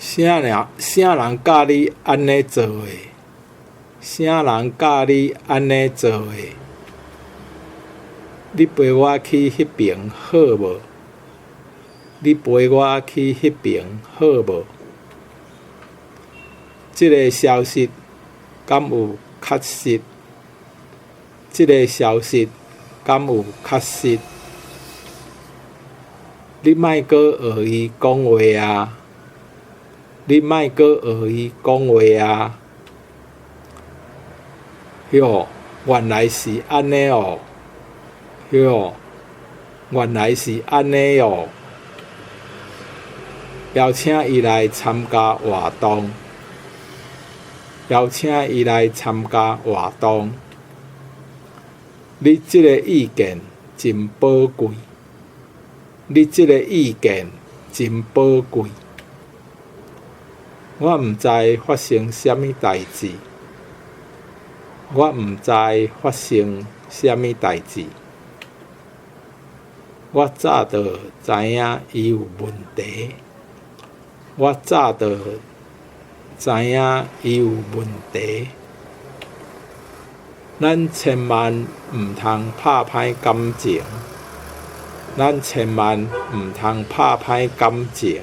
啥人教你安尼做的？啥人教你安尼做的？你陪我去迄边好无？你陪我去迄边好无？这个消息敢有确实？这个消息敢有确实？你莫阁学伊讲话啊！你莫阁学伊讲话啊！哟，原来是安尼哦！哟，原来是安尼哦！邀请伊来参加活动，邀请伊来参加活动。你这个意见真宝贵，你这个意见真宝贵。我毋知发生啥物代志，我毋知发生啥物代志。我早就知影伊有问题，我早就知影伊有问题。咱千万毋通拍歹感情，咱千万毋通拍歹感情。